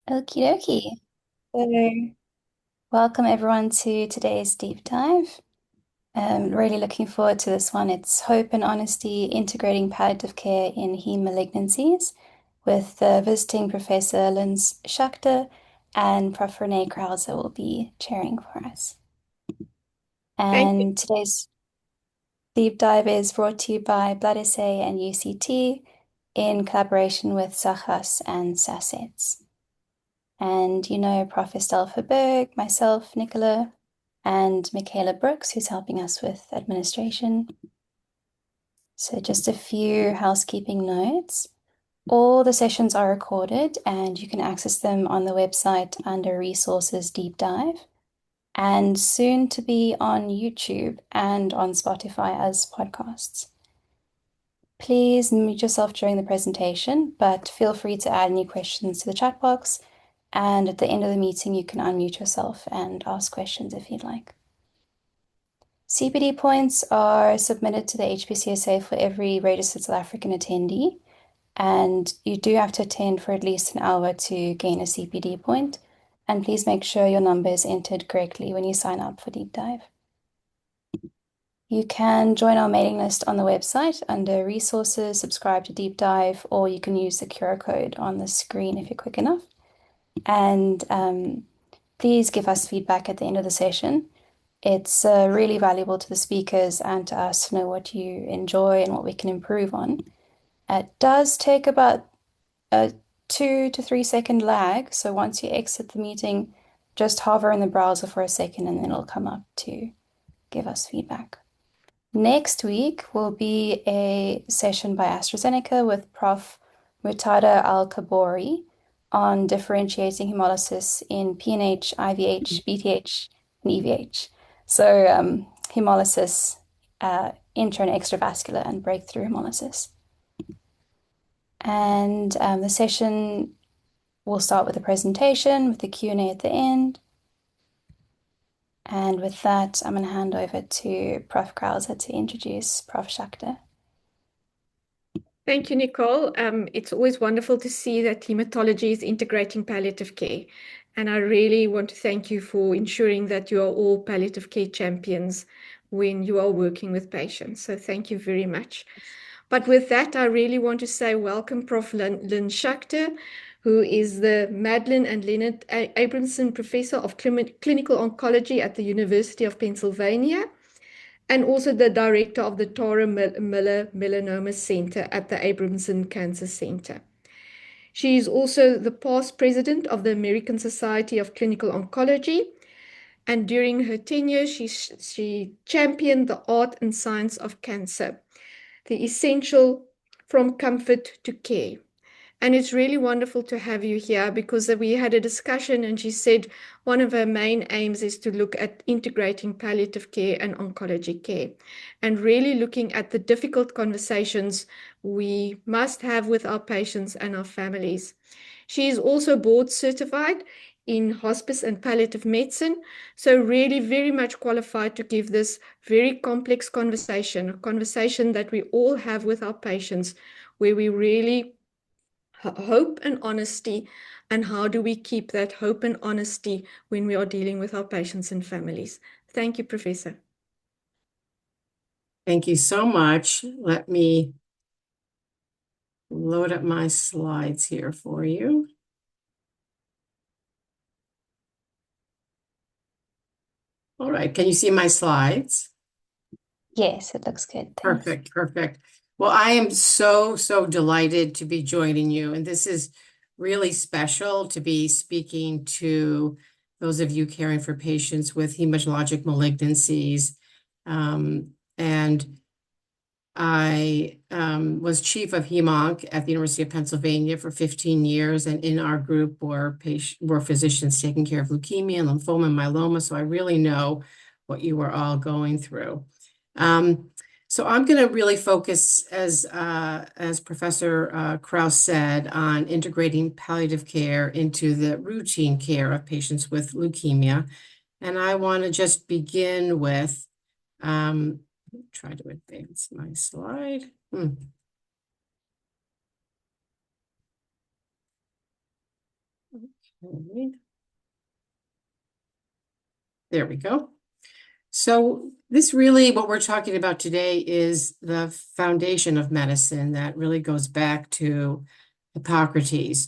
Okie dokie. So, welcome everyone to today's deep dive. Really looking forward to this one. It's Hope and Honesty Integrating Palliative Care in Heme Malignancies with visiting Professor Linz Schachter and Prof. Renee Krause will be chairing for us. Thank you. And today's deep dive is brought to you by Blood SA and UCT in collaboration with Sachas and SASETS. And you know, Prof. Estelle Verberg, myself, Nicola, and Michaela Brooks, who's helping us with administration. So just a few housekeeping notes. All the sessions are recorded and you can access them on the website under Resources Deep Dive and soon to be on YouTube and on Spotify as podcasts. Please mute yourself during the presentation, but feel free to add any questions to the chat box. And at the end of the meeting, you can unmute yourself and ask questions if you'd like. CPD points are submitted to the HPCSA for every registered South African attendee, and you do have to attend for at least an hour to gain a CPD point. And please make sure your number is entered correctly when you sign up for Deep Dive. You can join our mailing list on the website under Resources, subscribe to Deep Dive, or you can use the QR code on the screen if you're quick enough. And please give us feedback at the end of the session. It's really valuable to the speakers and to us to know what you enjoy and what we can improve on. It does take about a 2 to 3 second lag. So once you exit the meeting, just hover in the browser for a second and then it'll come up to give us feedback. Next week will be a session by AstraZeneca with Prof. Murtada Al-Kabori on differentiating hemolysis in PNH, IVH, BTH, and EVH. So hemolysis, intra and extravascular, and breakthrough hemolysis. And the session will start with a presentation with the Q&A at the end. And with that, I'm going to hand over to Prof. Krause to introduce Prof. Schachter. Thank you, Nicole. It's always wonderful to see that hematology is integrating palliative care. And I really want to thank you for ensuring that you are all palliative care champions when you are working with patients. So thank you very much. But with that, I really want to say welcome Prof. Lynn Schachter, who is the Madeline and Leonard Abramson Professor of Clinical Oncology at the University of Pennsylvania, and also the director of the Tara Miller Melanoma Center at the Abramson Cancer Center. She is also the past president of the American Society of Clinical Oncology, and during her tenure, she championed the art and science of cancer, the essential from comfort to care. And it's really wonderful to have you here because we had a discussion and she said one of her main aims is to look at integrating palliative care and oncology care and really looking at the difficult conversations we must have with our patients and our families. She is also board certified in hospice and palliative medicine, so really very much qualified to give this very complex conversation, a conversation that we all have with our patients, where we really hope and honesty, and how do we keep that hope and honesty when we are dealing with our patients and families. Thank you, Professor. Thank you so much. Let me load up my slides here for you. All right, can you see my slides? Yes, it looks good. Thanks. Perfect, perfect. Well, I am so delighted to be joining you, and this is really special to be speaking to those of you caring for patients with hematologic malignancies. And I was chief of HemOnc at the University of Pennsylvania for 15 years, and in our group were physicians taking care of leukemia and lymphoma and myeloma, so I really know what you are all going through. So I'm going to really focus, as Professor Krause said, on integrating palliative care into the routine care of patients with leukemia. And I want to just begin with, try to advance my slide. All right. There we go. So this really, what we're talking about today is the foundation of medicine that really goes back to Hippocrates,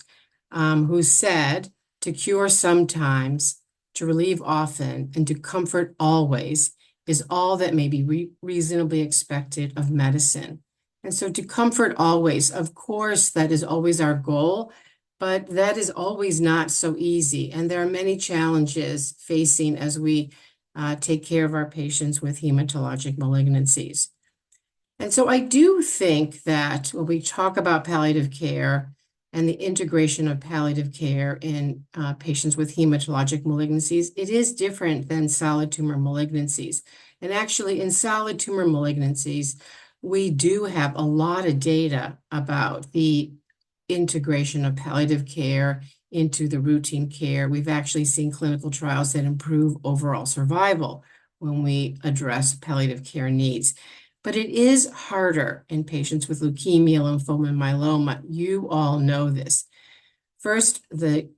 who said, to cure sometimes, to relieve often, and to comfort always is all that may be reasonably expected of medicine. And so to comfort always, of course, that is always our goal, but that is always not so easy. And there are many challenges facing as we take care of our patients with hematologic malignancies. And so I do think that when we talk about palliative care and the integration of palliative care in patients with hematologic malignancies, it is different than solid tumor malignancies. And actually, in solid tumor malignancies, we do have a lot of data about the integration of palliative care into the routine care. We've actually seen clinical trials that improve overall survival when we address palliative care needs. But it is harder in patients with leukemia, lymphoma, and myeloma. You all know this. First, the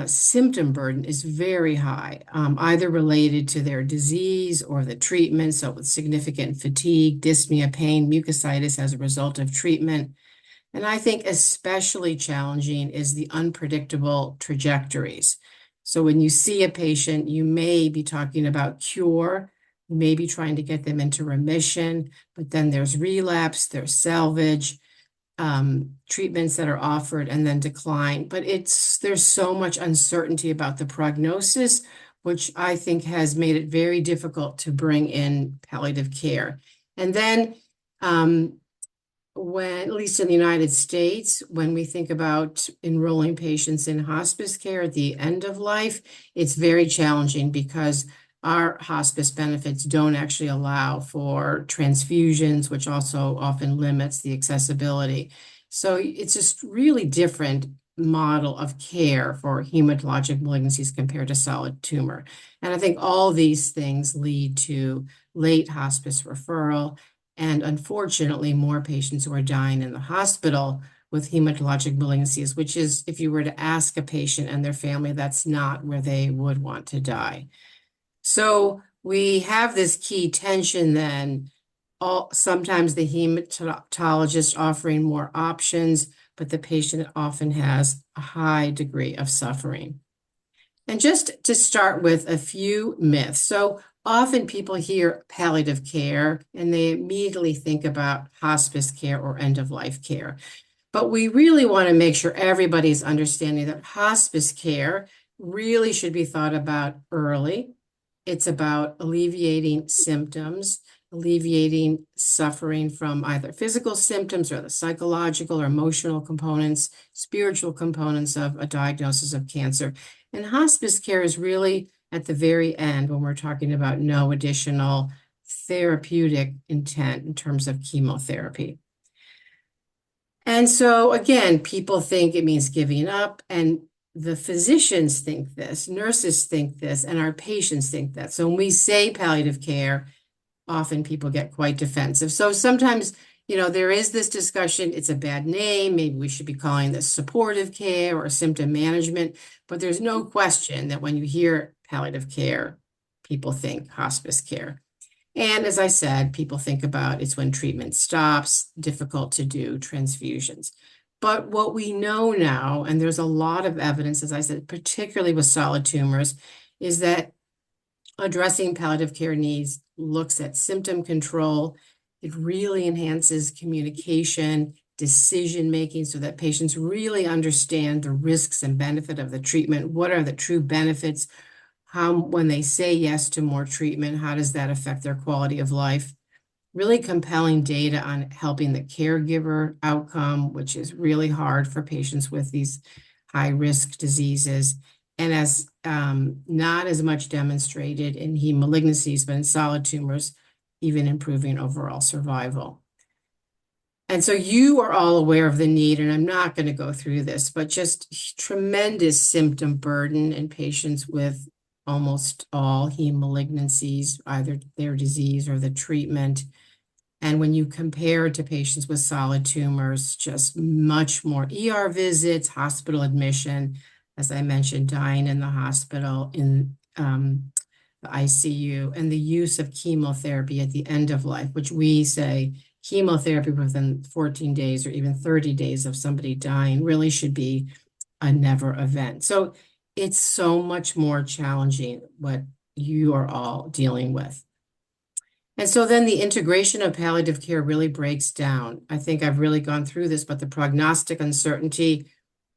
symptom burden is very high, either related to their disease or the treatment, so with significant fatigue, dyspnea, pain, mucositis as a result of treatment. And I think especially challenging is the unpredictable trajectories. So when you see a patient, you may be talking about cure, you may be trying to get them into remission, but then there's relapse, there's salvage, treatments that are offered and then decline. But there's so much uncertainty about the prognosis, which I think has made it very difficult to bring in palliative care. And then when, at least in the United States, when we think about enrolling patients in hospice care at the end of life, it's very challenging because our hospice benefits don't actually allow for transfusions, which also often limits the accessibility. So it's just really different model of care for hematologic malignancies compared to solid tumor. And I think all these things lead to late hospice referral and unfortunately more patients who are dying in the hospital with hematologic malignancies, which is, if you were to ask a patient and their family, that's not where they would want to die. So we have this key tension then, sometimes the hematologist offering more options, but the patient often has a high degree of suffering. And just to start with a few myths. So often people hear palliative care and they immediately think about hospice care or end-of-life care. But we really want to make sure everybody's understanding that hospice care really should be thought about early. It's about alleviating symptoms, alleviating suffering from either physical symptoms or the psychological or emotional components, spiritual components of a diagnosis of cancer. And hospice care is really at the very end when we're talking about no additional therapeutic intent in terms of chemotherapy. And so again, people think it means giving up, and the physicians think this, nurses think this, and our patients think that. So when we say palliative care, often people get quite defensive. So sometimes, there is this discussion, it's a bad name, maybe we should be calling this supportive care or symptom management, but there's no question that when you hear palliative care, people think hospice care. And as I said, people think about it's when treatment stops, difficult to do transfusions. But what we know now, and there's a lot of evidence, as I said, particularly with solid tumors, is that addressing palliative care needs looks at symptom control. It really enhances communication, decision-making, so that patients really understand the risks and benefit of the treatment. What are the true benefits? When they say yes to more treatment, how does that affect their quality of life? Really compelling data on helping the caregiver outcome, which is really hard for patients with these high-risk diseases. And as not as much demonstrated in heme malignancies, but in solid tumors, even improving overall survival. And so you are all aware of the need, and I'm not going to go through this, but just tremendous symptom burden in patients with almost all heme malignancies, either their disease or the treatment. And when you compare it to patients with solid tumors, just much more ER visits, hospital admission, as I mentioned, dying in the hospital in the ICU, and the use of chemotherapy at the end of life, which we say chemotherapy within 14 days or even 30 days of somebody dying really should be a never event. So it's so much more challenging what you are all dealing with. And so then the integration of palliative care really breaks down. I think I've really gone through this, but the prognostic uncertainty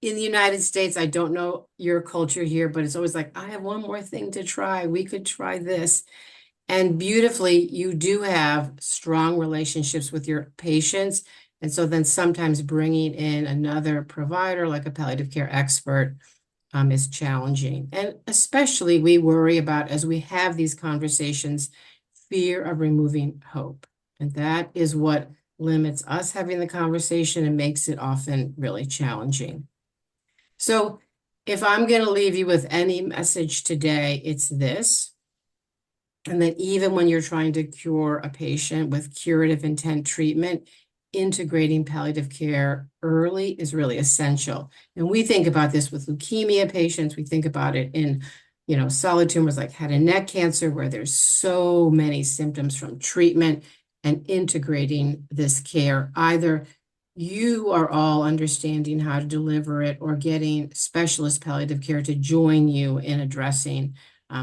in the United States, I don't know your culture here, but it's always like, I have one more thing to try. We could try this. And beautifully, you do have strong relationships with your patients. And so then sometimes bringing in another provider, like a palliative care expert, is challenging. And especially we worry about, as we have these conversations, fear of removing hope. And that is what limits us having the conversation and makes it often really challenging. So if I'm going to leave you with any message today, it's this. And that even when you're trying to cure a patient with curative intent treatment, integrating palliative care early is really essential. And we think about this with leukemia patients. We think about it in, solid tumors like head and neck cancer, where there's so many symptoms from treatment, and integrating this care. Either you are all understanding how to deliver it or getting specialist palliative care to join you in addressing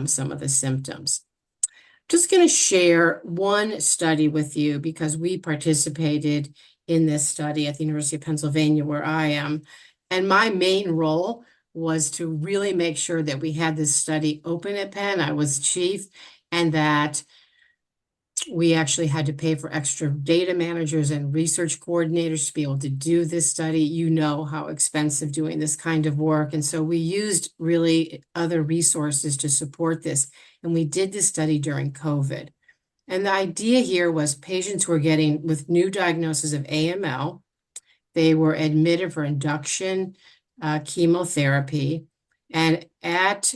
some of the symptoms. Just going to share one study with you because we participated in this study at the University of Pennsylvania, where I am. And my main role was to really make sure that we had this study open at Penn. I was chief, and that we actually had to pay for extra data managers and research coordinators to be able to do this study. You know how expensive doing this kind of work. And so we used really other resources to support this. And we did this study during COVID. And the idea here was patients who were getting with new diagnosis of AML, they were admitted for induction chemotherapy. And at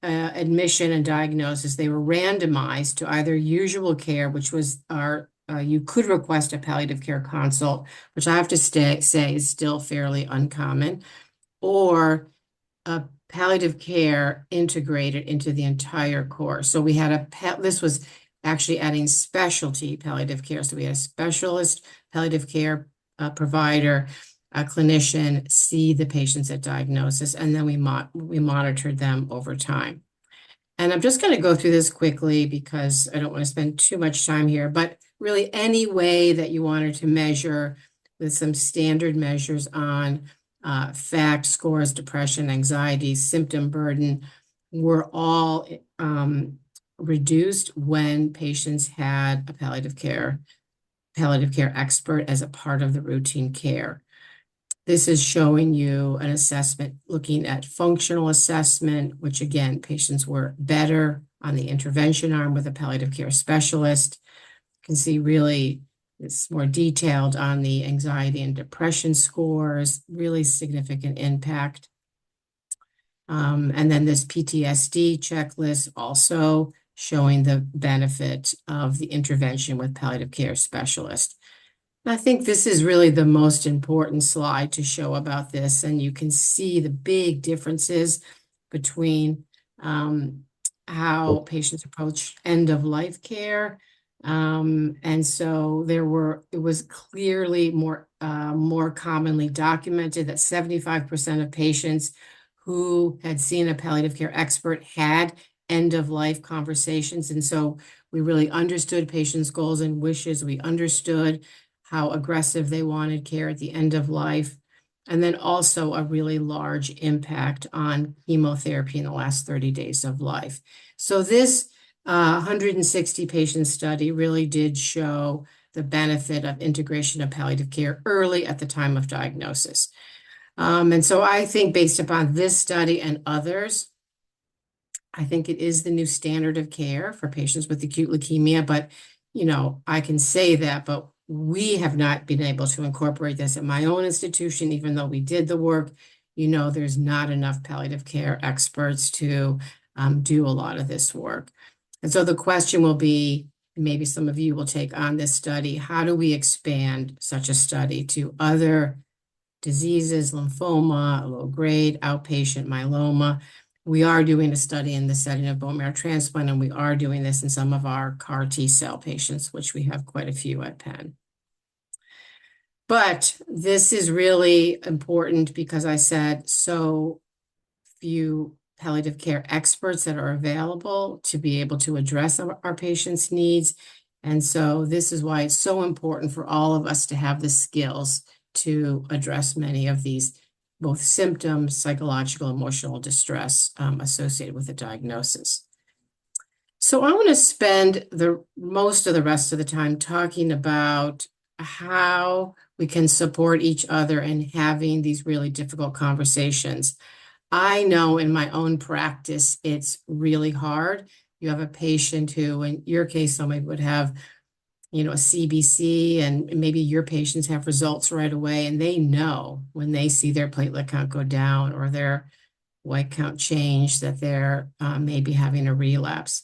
admission and diagnosis, they were randomized to either usual care, which was you could request a palliative care consult, which I have to say is still fairly uncommon, or a palliative care integrated into the entire course. So we had this was actually adding specialty palliative care. So we had a specialist palliative care provider, a clinician, see the patients at diagnosis, and then we monitored them over time. And I'm just going to go through this quickly because I don't want to spend too much time here, but really any way that you wanted to measure with some standard measures on FACT scores, depression, anxiety, symptom burden, were all reduced when patients had a palliative care expert as a part of the routine care. This is showing you an assessment looking at functional assessment, which again, patients were better on the intervention arm with a palliative care specialist. You can see really it's more detailed on the anxiety and depression scores, really significant impact. And then this PTSD checklist also showing the benefit of the intervention with palliative care specialist. I think this is really the most important slide to show about this, and you can see the big differences between how patients approach end-of-life care. And so it was clearly more commonly documented that 75% of patients who had seen a palliative care expert had end-of-life conversations. And so we really understood patients' goals and wishes. We understood how aggressive they wanted care at the end of life, and then also a really large impact on chemotherapy in the last 30 days of life. So this 160 patient study really did show the benefit of integration of palliative care early at the time of diagnosis. And so I think based upon this study and others, I think it is the new standard of care for patients with acute leukemia, but I can say that, but we have not been able to incorporate this at my own institution, even though we did the work. There's not enough palliative care experts to do a lot of this work. And so the question will be, maybe some of you will take on this study, how do we expand such a study to other diseases, lymphoma, low-grade, outpatient myeloma. We are doing a study in the setting of bone marrow transplant, and we are doing this in some of our CAR T-cell patients, which we have quite a few at Penn. But this is really important because I said so few palliative care experts that are available to be able to address our patients' needs. And so this is why it's so important for all of us to have the skills to address many of these, both symptoms, psychological, emotional distress associated with the diagnosis. So I want to spend the most of the rest of the time talking about how we can support each other in having these really difficult conversations. I know in my own practice, it's really hard. You have a patient who, in your case, somebody would have, a CBC, and maybe your patients have results right away, and they know when they see their platelet count go down or their white count change that they're maybe having a relapse.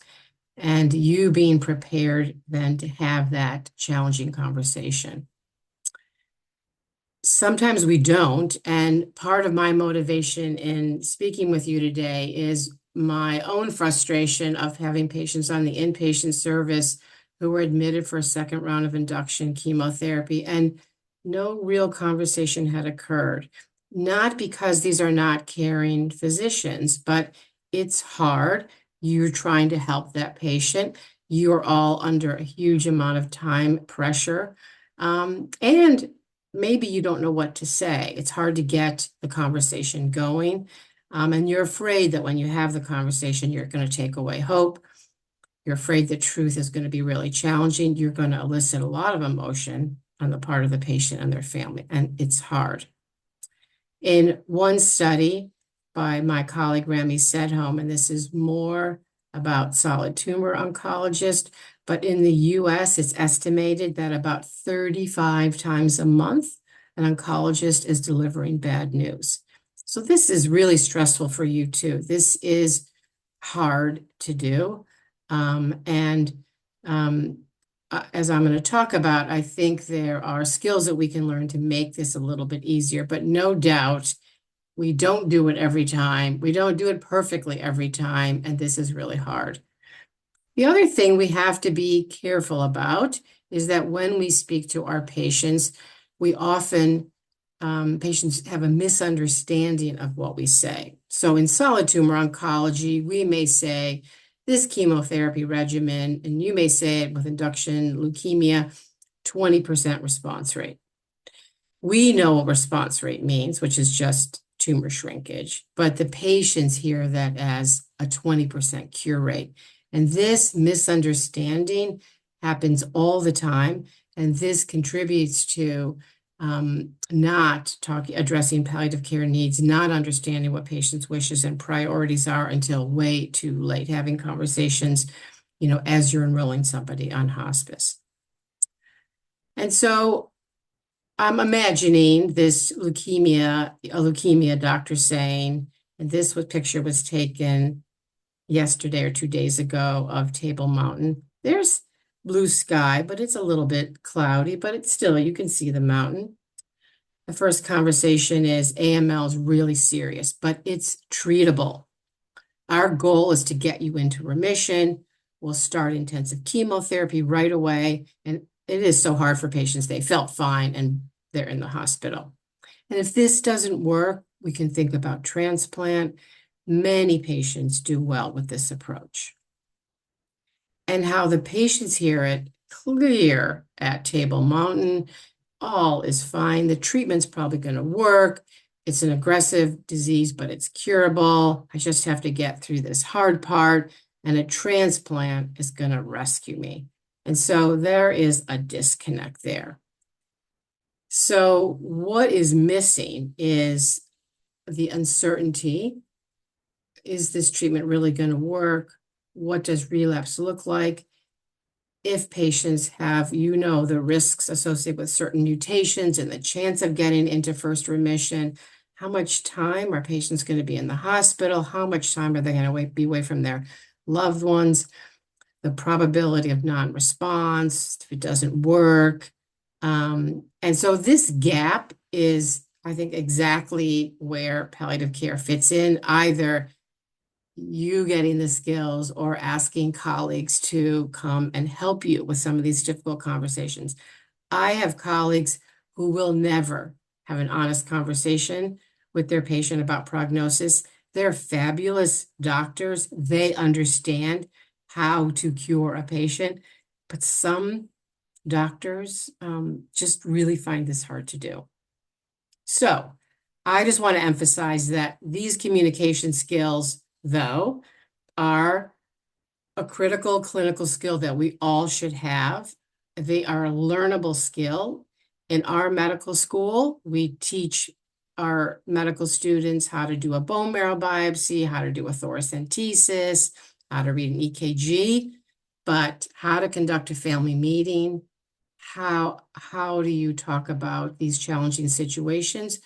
And you being prepared then to have that challenging conversation. Sometimes we don't, and part of my motivation in speaking with you today is my own frustration of having patients on the inpatient service who were admitted for a second round of induction chemotherapy, and no real conversation had occurred. Not because these are not caring physicians, but it's hard. You're trying to help that patient. You're all under a huge amount of time pressure. And maybe you don't know what to say. It's hard to get the conversation going. And you're afraid that when you have the conversation, you're going to take away hope. You're afraid the truth is going to be really challenging. You're going to elicit a lot of emotion on the part of the patient and their family, and it's hard. In one study by my colleague Rami Sedholm, and this is more about solid tumor oncologist, but in the US, it's estimated that about 35 times a month, an oncologist is delivering bad news. So this is really stressful for you too. This is hard to do. As I'm going to talk about, I think there are skills that we can learn to make this a little bit easier, but no doubt we don't do it every time. We don't do it perfectly every time, and this is really hard. The other thing we have to be careful about is that when we speak to our patients, we often, patients have a misunderstanding of what we say. So in solid tumor oncology, we may say, this chemotherapy regimen, and you may say it with induction leukemia, 20% response rate. We know what response rate means, which is just tumor shrinkage, but the patients hear that as a 20% cure rate. And this misunderstanding happens all the time, and this contributes to not addressing palliative care needs, not understanding what patients' wishes and priorities are until way too late, having conversations, as you're enrolling somebody on hospice. And so I'm imagining this a leukemia doctor saying, and this picture was taken yesterday or 2 days ago of Table Mountain. There's blue sky, but it's a little bit cloudy, but it's still, you can see the mountain. The first conversation is AML is really serious, but it's treatable. Our goal is to get you into remission. We'll start intensive chemotherapy right away. And it is so hard for patients. They felt fine and they're in the hospital. And if this doesn't work, we can think about transplant. Many patients do well with this approach. And how the patients hear it clear at Table Mountain, all is fine. The treatment's probably going to work. It's an aggressive disease, but it's curable. I just have to get through this hard part, and a transplant is going to rescue me. And so there is a disconnect there. So what is missing is the uncertainty. Is this treatment really going to work? What does relapse look like? If patients have, the risks associated with certain mutations and the chance of getting into first remission, how much time are patients going to be in the hospital? How much time are they going to be away from their loved ones? The probability of non-response, if it doesn't work. And so this gap is I think, exactly where palliative care fits in, either you getting the skills or asking colleagues to come and help you with some of these difficult conversations. I have colleagues who will never have an honest conversation with their patient about prognosis. They're fabulous doctors. They understand how to cure a patient, but some doctors just really find this hard to do. So I just want to emphasize that these communication skills, though, are a critical clinical skill that we all should have. They are a learnable skill. In our medical school, we teach our medical students how to do a bone marrow biopsy, how to do a thoracentesis, how to read an EKG, but how to conduct a family meeting, how do you talk about these challenging situations?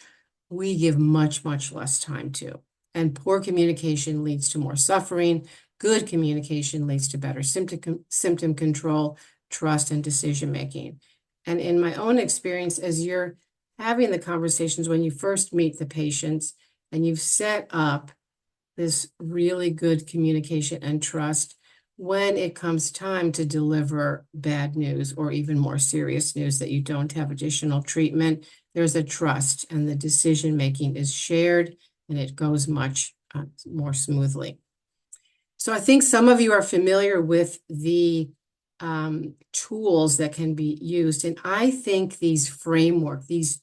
We give much, much less time to. And poor communication leads to more suffering. Good communication leads to better symptom control, trust, and decision making. And in my own experience, as you're having the conversations when you first meet the patients and you've set up this really good communication and trust, when it comes time to deliver bad news or even more serious news that you don't have additional treatment, there's a trust and the decision making is shared and it goes much more smoothly. So I think some of you are familiar with the tools that can be used. And I think these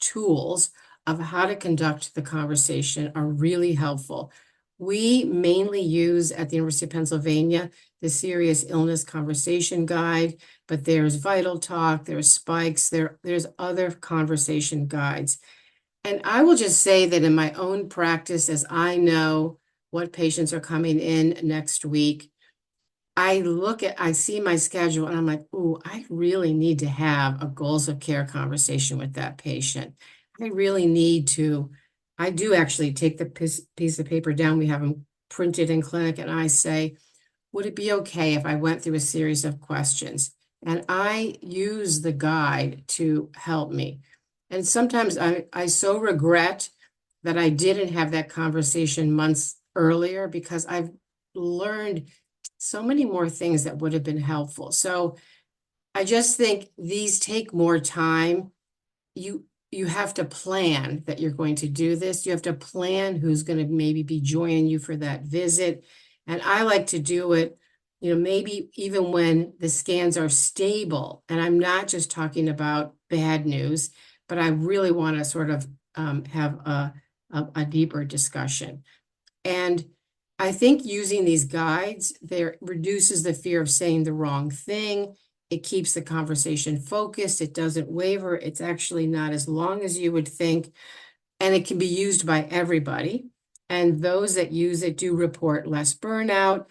tools of how to conduct the conversation are really helpful. We mainly use at the University of Pennsylvania the Serious Illness Conversation Guide, but there's Vital Talk, there's Spikes, there's other conversation guides. And I will just say that in my own practice, as I know what patients are coming in next week, I see my schedule and I'm like, ooh, I really need to have a goals of care conversation with that patient. I really need to, I do actually take the piece of paper down. We have them printed in clinic and I say, would it be okay if I went through a series of questions? And I use the guide to help me. And sometimes I so regret that I didn't have that conversation months earlier because I've learned so many more things that would have been helpful. So I just think these take more time. You have to plan that you're going to do this. You have to plan who's going to maybe be joining you for that visit. And I like to do it, maybe even when the scans are stable. And I'm not just talking about bad news, but I really want to sort of have a deeper discussion. And I think using these guides, there reduces the fear of saying the wrong thing. It keeps the conversation focused. It doesn't waver. It's actually not as long as you would think. And it can be used by everybody. And those that use it do report less burnout,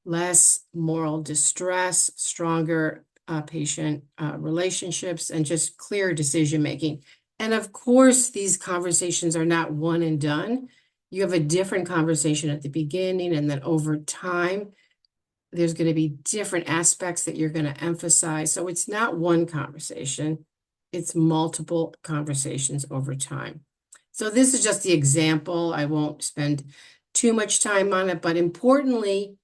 less moral distress, stronger patient relationships, and just clear decision making. And of course, these conversations are not one and done. You have a different conversation at the beginning, and then over time, there's going to be different aspects that you're going to emphasize. So it's not one conversation, it's multiple conversations over time. So this is just the example. I won't spend too much time on it, but importantly,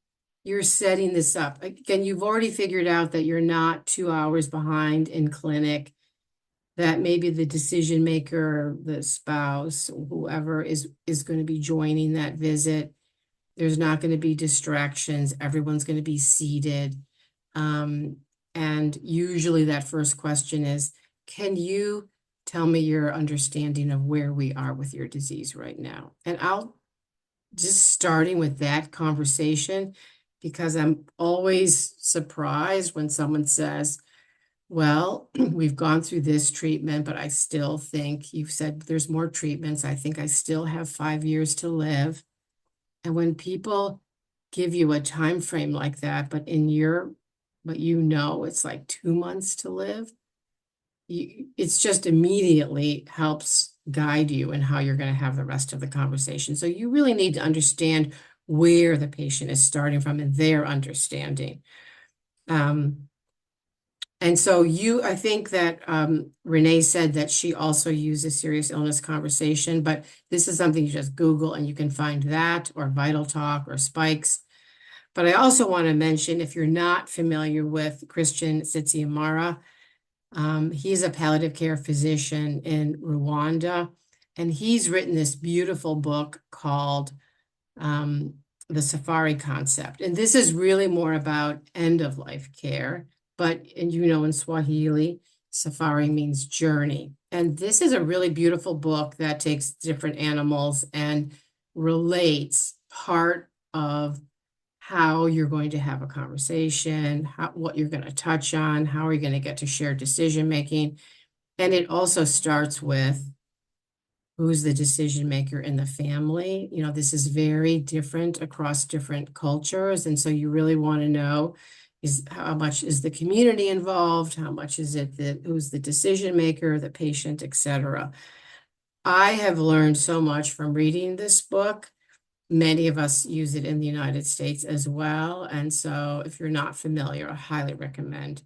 you're setting this up. Again, you've already figured out that you're not 2 hours behind in clinic, that maybe the decision maker, the spouse, whoever is going to be joining that visit. There's not going to be distractions. Everyone's going to be seated. And usually that first question is, can you tell me your understanding of where we are with your disease right now? And I'll just starting with that conversation, because I'm always surprised when someone says, well, we've gone through this treatment, but I still think you've said there's more treatments. I think I still have 5 years to live. And when people give you a time frame like that, but it's like 2 months to live, it's just immediately helps guide you in how you're going to have the rest of the conversation. So you really need to understand where the patient is starting from and their understanding. And so I think that Renee said that she also uses serious illness conversation, but this is something you just Google and you can find that or Vital Talk or Spikes. But I also want to mention, if you're not familiar with Christian Tsitsiamara, he's a palliative care physician in Rwanda, and he's written this beautiful book called The Safari Concept. And this is really more about end-of-life care, but and in Swahili, safari means journey. And this is a really beautiful book that takes different animals and relates part of how you're going to have a conversation, what you're going to touch on, how are you going to get to shared decision making. And it also starts with who's the decision maker in the family. This is very different across different cultures. And so you really want to know how much is the community involved? How much is it who's the decision maker, the patient, etc. I have learned so much from reading this book. Many of us use it in the United States as well. And so if you're not familiar, I highly recommend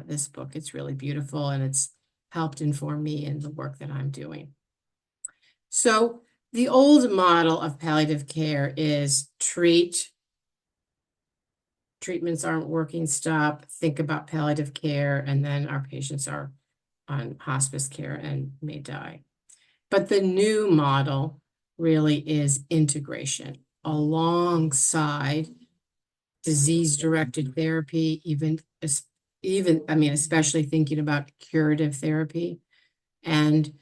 this book. It's really beautiful and it's helped inform me in the work that I'm doing. So the old model of palliative care is treatments aren't working, stop, think about palliative care, and then our patients are on hospice care and may die. But the new model really is integration alongside disease-directed therapy, especially thinking about curative therapy. And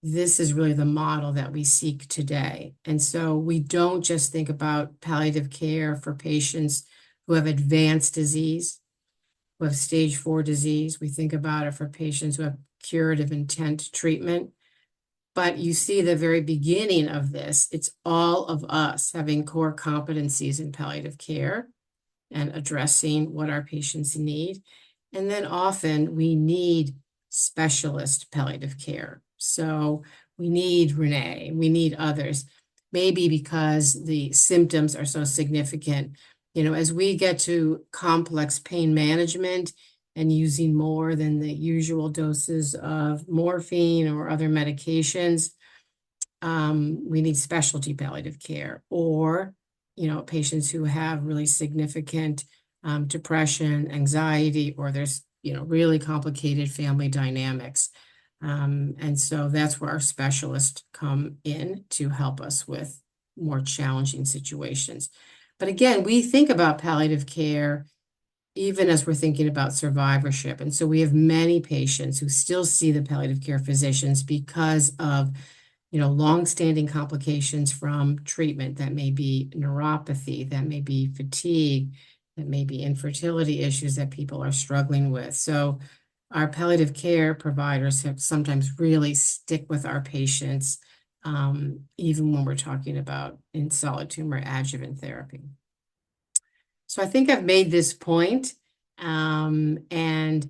this is really the model that we seek today. And so we don't just think about palliative care for patients who have advanced disease, who have stage 4 disease. We think about it for patients who have curative intent treatment. But you see the very beginning of this, it's all of us having core competencies in palliative care and addressing what our patients need. And then often we need specialist palliative care. So we need Renee, we need others, maybe because the symptoms are so significant. As we get to complex pain management and using more than the usual doses of morphine or other medications, we need specialty palliative care, or patients who have really significant depression, anxiety, or there's really complicated family dynamics. And so that's where our specialists come in to help us with more challenging situations. But again, we think about palliative care even as we're thinking about survivorship. And so we have many patients who still see the palliative care physicians because of longstanding complications from treatment. That may be neuropathy, that may be fatigue, that may be infertility issues that people are struggling with. So our palliative care providers have sometimes really stick with our patients, even when we're talking about in solid tumor adjuvant therapy. So I think I've made this point, and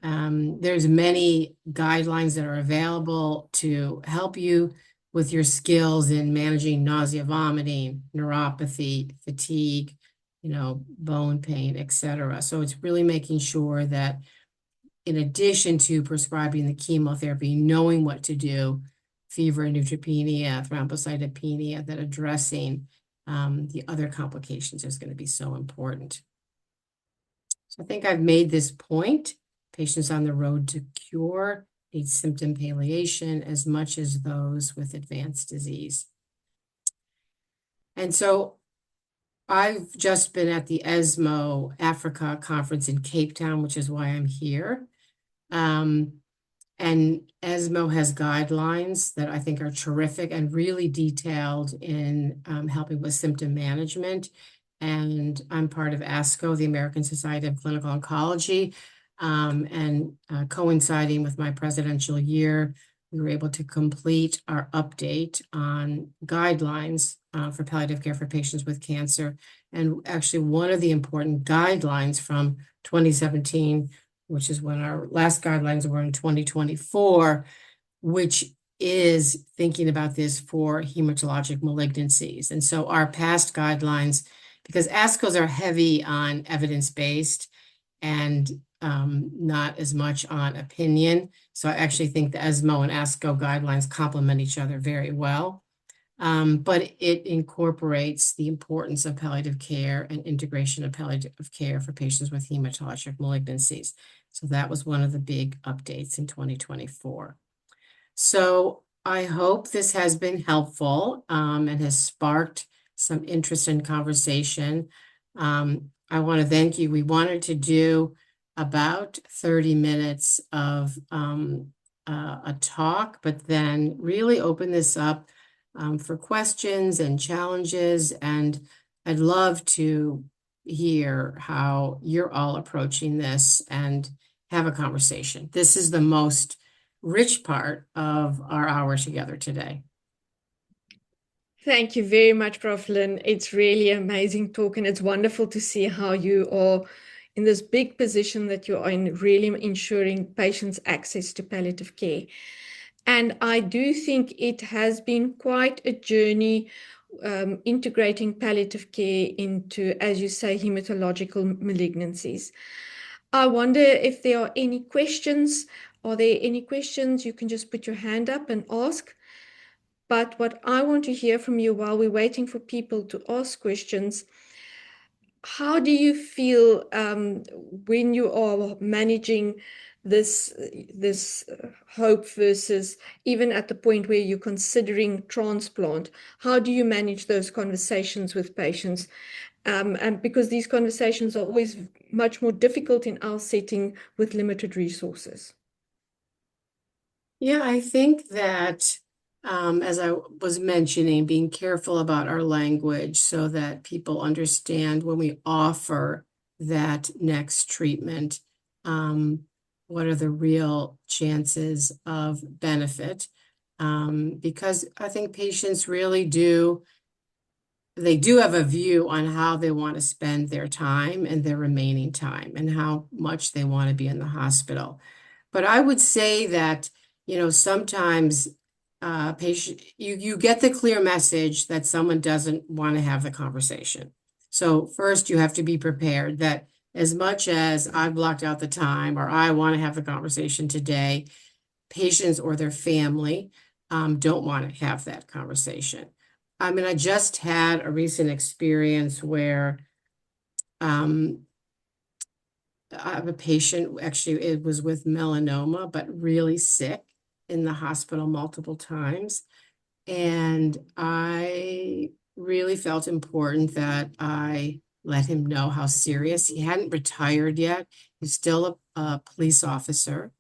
there's many guidelines that are available to help you with your skills in managing nausea, vomiting, neuropathy, fatigue, bone pain, etc. So it's really making sure that in addition to prescribing the chemotherapy, knowing what to do, fever, neutropenia, thrombocytopenia, that addressing the other complications is going to be so important. So I think I've made this point. Patients on the road to cure need symptom palliation as much as those with advanced disease. And so I've just been at the ESMO Africa conference in Cape Town, which is why I'm here. And ESMO has guidelines that I think are terrific and really detailed in helping with symptom management. And I'm part of ASCO, the American Society of Clinical Oncology, and coinciding with my presidential year, we were able to complete our update on guidelines for palliative care for patients with cancer. And actually, one of the important guidelines from 2017, which is when our last guidelines were in 2024, which is thinking about this for hematologic malignancies. And so our past guidelines, because ASCOs are heavy on evidence-based, and not as much on opinion. So I actually think the ESMO and ASCO guidelines complement each other very well. But it incorporates the importance of palliative care and integration of palliative care for patients with hematologic malignancies. So that was one of the big updates in 2024. So I hope this has been helpful and has sparked some interest in conversation. I want to thank you. We wanted to do about 30 minutes of a talk, but then really open this up for questions and challenges. And I'd love to hear how you're all approaching this and have a conversation. This is the most rich part of our hour together today. Thank you very much, Prof. Lynn. It's really amazing talk, and it's wonderful to see how you are in this big position that you are in, really ensuring patients access to palliative care. And I do think it has been quite a journey integrating palliative care into, as you say, hematological malignancies. I wonder if there are any questions. Are there any questions? You can just put your hand up and ask. But what I want to hear from you while we're waiting for people to ask questions, how do you feel when you are managing this hope versus even at the point where you're considering transplant? How do you manage those conversations with patients? And because these conversations are always much more difficult in our setting with limited resources. Yeah, I think that, as I was mentioning, being careful about our language so that people understand when we offer that next treatment, what are the real chances of benefit? Because I think patients really do, they do have a view on how they want to spend their time and their remaining time and how much they want to be in the hospital. But I would say that, sometimes you get the clear message that someone doesn't want to have the conversation. So first you have to be prepared that as much as I've blocked out the time or I want to have the conversation today, patients or their family don't want to have that conversation. I mean, I just had a recent experience where I have a patient, actually, it was with melanoma, but really sick in the hospital multiple times. And I really felt important that I let him know how serious. He hadn't retired yet. He's still a police officer.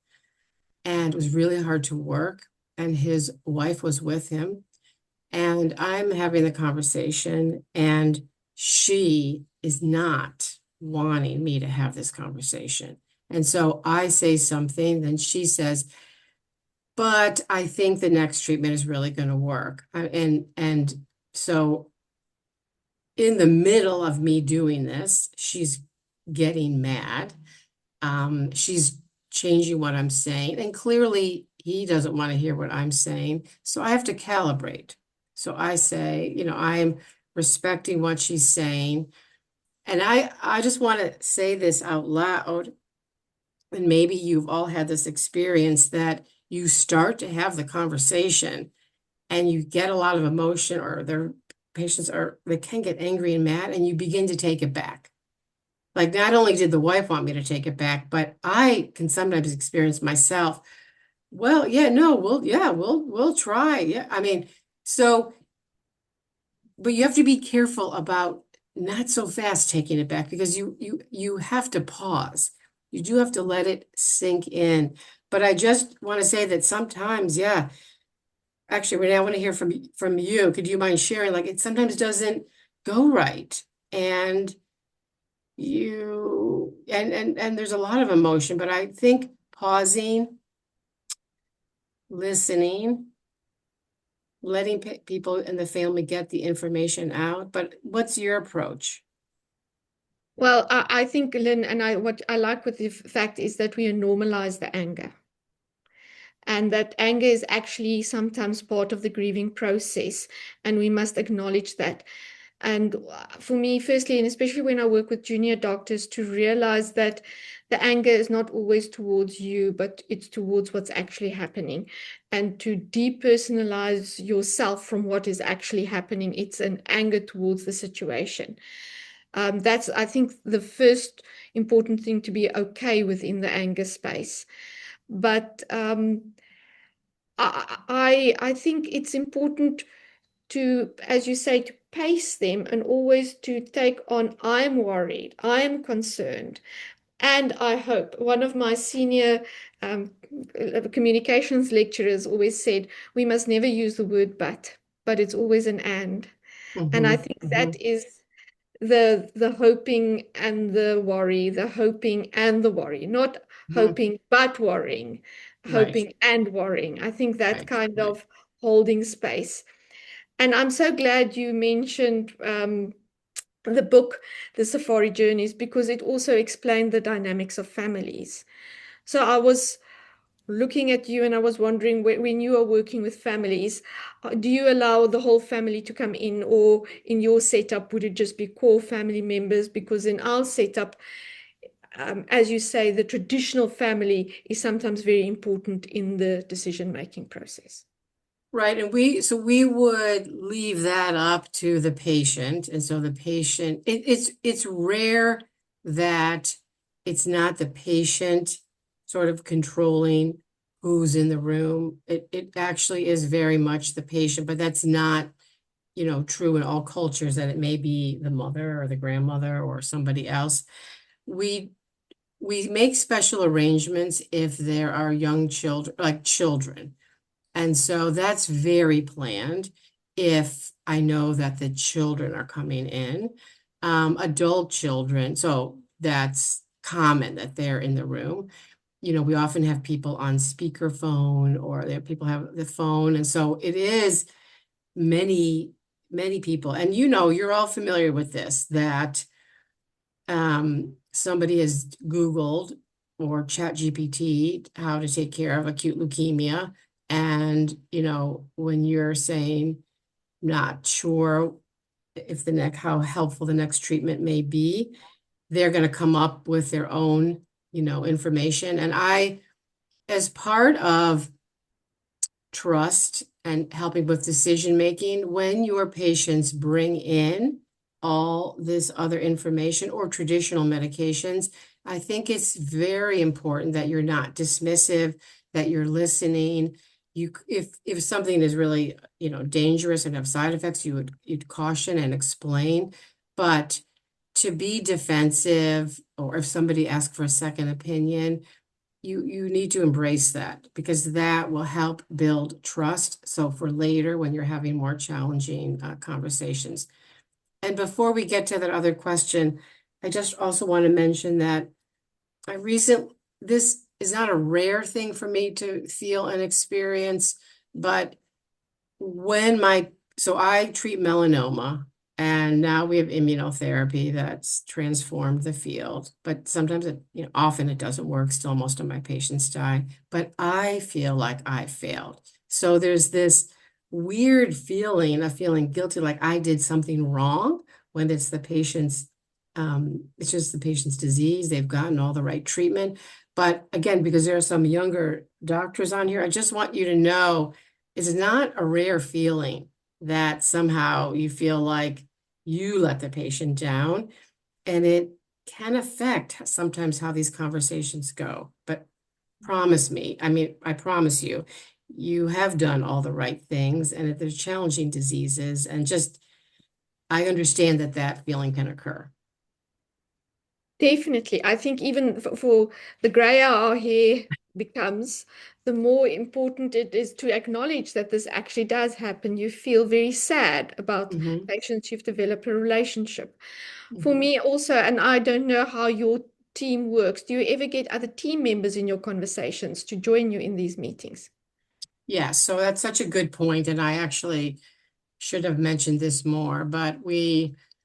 And it was really hard to work. And his wife was with him. And I'm having the conversation, and she is not wanting me to have this conversation. And so I say something, then she says, but I think the next treatment is really going to work. And so in the middle of me doing this, she's getting mad. She's changing what I'm saying. And clearly he doesn't want to hear what I'm saying. So I have to calibrate. So I say, I'm respecting what she's saying. And I just want to say this out loud. And maybe you've all had this experience that you start to have the conversation and you get a lot of emotion, or their patients they can get angry and mad, and you begin to take it back. Like, not only did the wife want me to take it back, but I can sometimes experience myself. Well, yeah, no, we'll try. Yeah. I mean, but you have to be careful about not so fast taking it back, because you have to pause. You do have to let it sink in. But I just want to say that sometimes, yeah, actually, Renee, I want to hear from you. Could you mind sharing? Like, it sometimes doesn't go right. And there's a lot of emotion, but I think pausing, listening, letting people in the family get the information out. But what's your approach? Well, I think, Lynn, and what I like with the fact is that we normalize the anger. And that anger is actually sometimes part of the grieving process, and we must acknowledge that. And for me, firstly, and especially when I work with junior doctors, to realize that the anger is not always towards you, but it's towards what's actually happening. And to depersonalize yourself from what is actually happening, it's an anger towards the situation. That's, I think, the first important thing to be okay within the anger space. But I think it's important to, as you say, to pace them and always to take on, I'm worried, I'm concerned, and I hope. One of my senior um, communications lecturers always said, we must never use the word but it's always an and. And I Mm-hmm. think Mm-hmm. that is the hoping and the worry, the hoping and the worry, not Mm-hmm. hoping but worrying, Right. hoping and worrying. I think that Right. kind Right. of holding space. And I'm so glad you mentioned the book, The Safari Journeys, because it also explained the dynamics of families. So I was looking at you and I was wondering, when you are working with families, do you allow the whole family to come in, or in your setup, would it just be core family members? Because in our setup, as you say, the traditional family is sometimes very important in the decision-making process. Right. And we would leave that up to the patient. And so the patient, it's rare that it's not the patient sort of controlling who's in the room. It actually is very much the patient, but that's not, true in all cultures, that it may be the mother or the grandmother or somebody else. We we make special arrangements if there are young children, like children. And so that's very planned if I know that the children are coming in. Adult children, so that's common that they're in the room. We often have people on speakerphone, or there people have the phone. And so it is many, many people. And you're all familiar with this, that somebody has Googled or Chat GPT how to take care of acute leukemia. And, when you're saying, not sure if how helpful the next treatment may be, they're going to come up with their own, information. And as part of trust and helping with decision making, when your patients bring in all this other information or traditional medications, I think it's very important that you're not dismissive, that you're listening. If something is really, dangerous and have side effects, you'd caution and explain. But to be defensive, or if somebody asks for a second opinion, you need to embrace that, because that will help build trust. So for later, when you're having more challenging conversations. And before we get to that other question, I just also want to mention that this is not a rare thing for me to feel and experience, but so I treat melanoma, and now we have immunotherapy that's transformed the field, but sometimes often it doesn't work. Still, most of my patients die, but I feel like I failed. So there's this weird feeling of feeling guilty, like I did something wrong, when it's just the patient's disease. They've gotten all the right treatment. But again, because there are some younger doctors on here, I just want you to know it's not a rare feeling that somehow you feel like you let the patient down, and it can affect sometimes how these conversations go. But I promise you, you have done all the right things, and if there's challenging diseases, and I understand that feeling can occur. Definitely. I think even for the grayer our hair becomes, the more important it is to acknowledge that this actually does happen. You feel very sad about Mhm, patients you've developed a relationship. For mhm. me also, and I don't know how your team works, do you ever get other team members in your conversations to join you in these meetings? Yeah, so that's such a good point, and I actually should have mentioned this more, but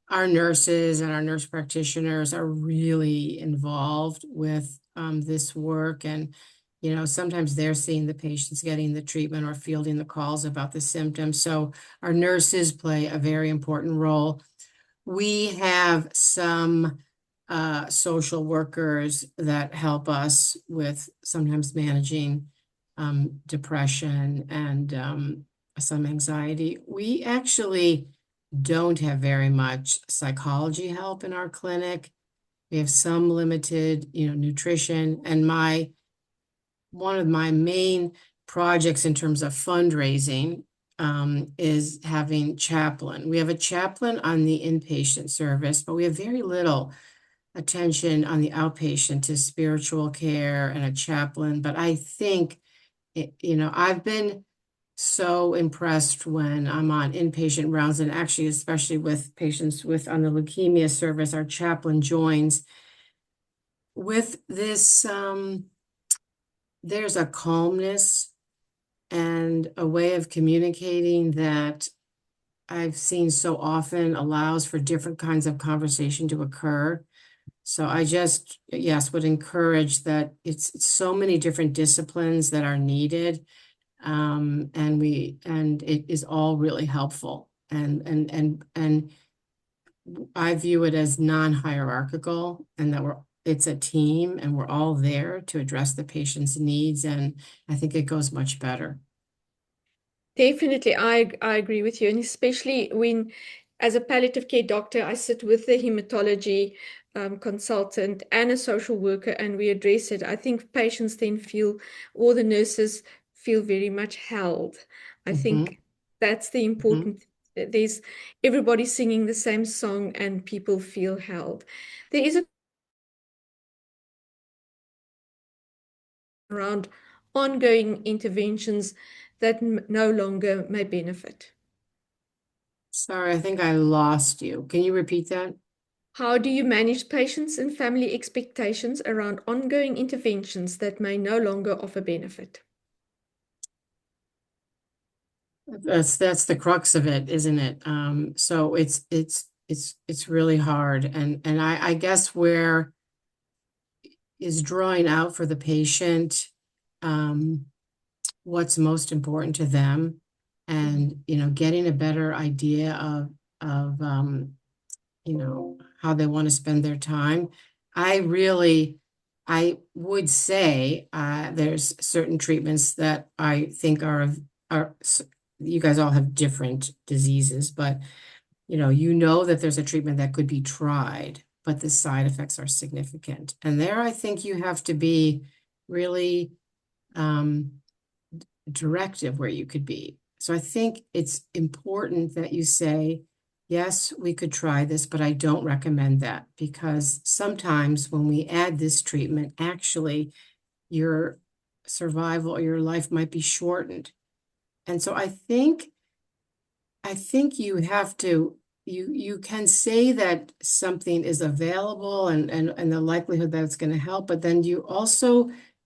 our nurses and our nurse practitioners are really involved with this work. And, sometimes they're seeing the patients getting the treatment or fielding the calls about the symptoms. So our nurses play a very important role. We have some social workers that help us with sometimes managing depression and some anxiety. We actually don't have very much psychology help in our clinic. We have some limited, nutrition, and one of my main projects in terms of fundraising is having chaplain. We have a chaplain on the inpatient service, but we have very little attention on the outpatient to spiritual care and a chaplain. But I think, I've been so impressed when I'm on inpatient rounds, and actually, especially with patients on the leukemia service, our chaplain joins with this. There's a calmness and a way of communicating that I've seen so often allows for different kinds of conversation to occur. So I just, yes, would encourage that it's so many different disciplines that are needed. And it is all really helpful. And I view it as non-hierarchical, and that it's a team and we're all there to address the patient's needs. And I think it goes much better. Definitely, I agree with you, and especially when, as a palliative care doctor, I sit with the hematology consultant and a social worker, and we address it. I think patients then feel, or the nurses feel very much held. I think that's the important. There's everybody singing the same song, and people feel held. There is a around ongoing interventions that no longer may benefit. Sorry, I think I lost you. Can you repeat that? How do you manage patients and family expectations around ongoing interventions that may no longer offer benefit? That's the crux of it, isn't it? So it's really hard. And I guess where is drawing out for the patient what's most important to them, and getting a better idea of how they want to spend their time. I would say there's certain treatments that I think are you guys all have different diseases, but that there's a treatment that could be tried, but the side effects are significant. And there, I think you have to be really directive where you could be. So I think it's important that you say, yes, we could try this, but I don't recommend that, because sometimes when we add this treatment, actually your survival or your life might be shortened. And so I think you have to, you can say that something is available and the likelihood that it's going to help, but then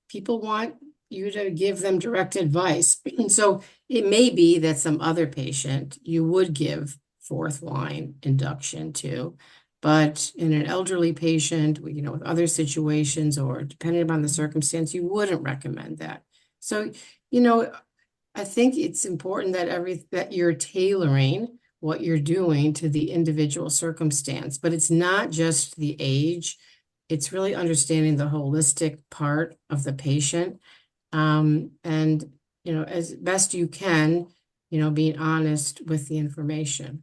people want you to give them direct advice. And so it may be that some other patient you would give fourth line induction to, but in an elderly patient, with other situations or depending upon the circumstance, you wouldn't recommend that. So, I think it's important that you're tailoring what you're doing to the individual circumstance, but it's not just the age. It's really understanding the holistic part of the patient. And, as best you can, being honest with the information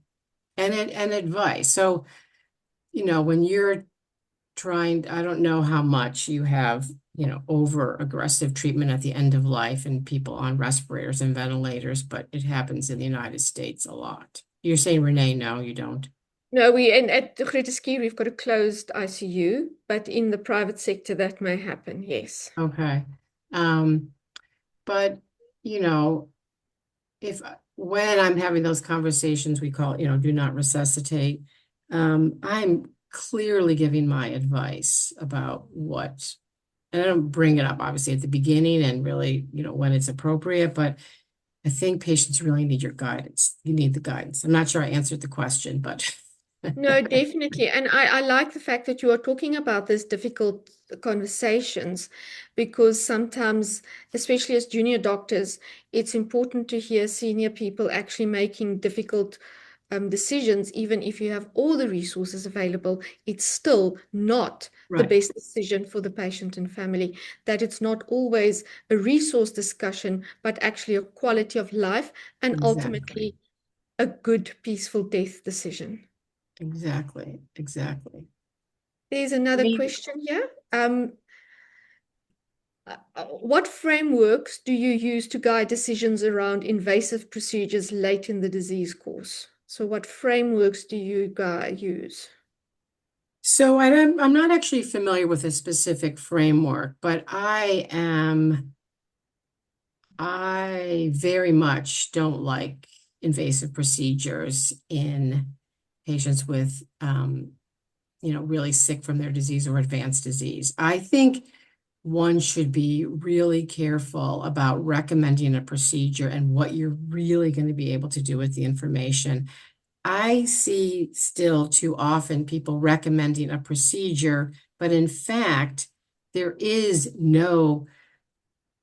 and advice. So, when you're trying, I don't know how much you have, over aggressive treatment at the end of life and people on respirators and ventilators, but it happens in the United States a lot. You're saying, Renee, no, you don't. No, at the Groote Schuur, we've got a closed ICU, but in the private sector, that may happen, yes. Okay. But, when I'm having those conversations, we call, do not resuscitate. I'm clearly giving my advice about and I don't bring it up obviously at the beginning and really, when it's appropriate, but I think patients really need your guidance. You need the guidance. I'm not sure I answered the question, but. No, definitely. And I like the fact that you are talking about these difficult conversations, because sometimes, especially as junior doctors, it's important to hear senior people actually making difficult decisions, even if you have all the resources available, it's still not the Right. best decision for the patient and family, that it's not always a resource discussion, but actually a quality of life and Exactly. ultimately a good, peaceful death decision. Exactly. Exactly. There's I another mean, question here. What frameworks do you use to guide decisions around invasive procedures late in the disease course? So what frameworks do you use? so I'm not actually familiar with a specific framework, but I very much don't like invasive procedures in patients with, really sick from their disease or advanced disease. I think one should be really careful about recommending a procedure and what you're really going to be able to do with the information. I see still too often people recommending a procedure, but in fact, there is no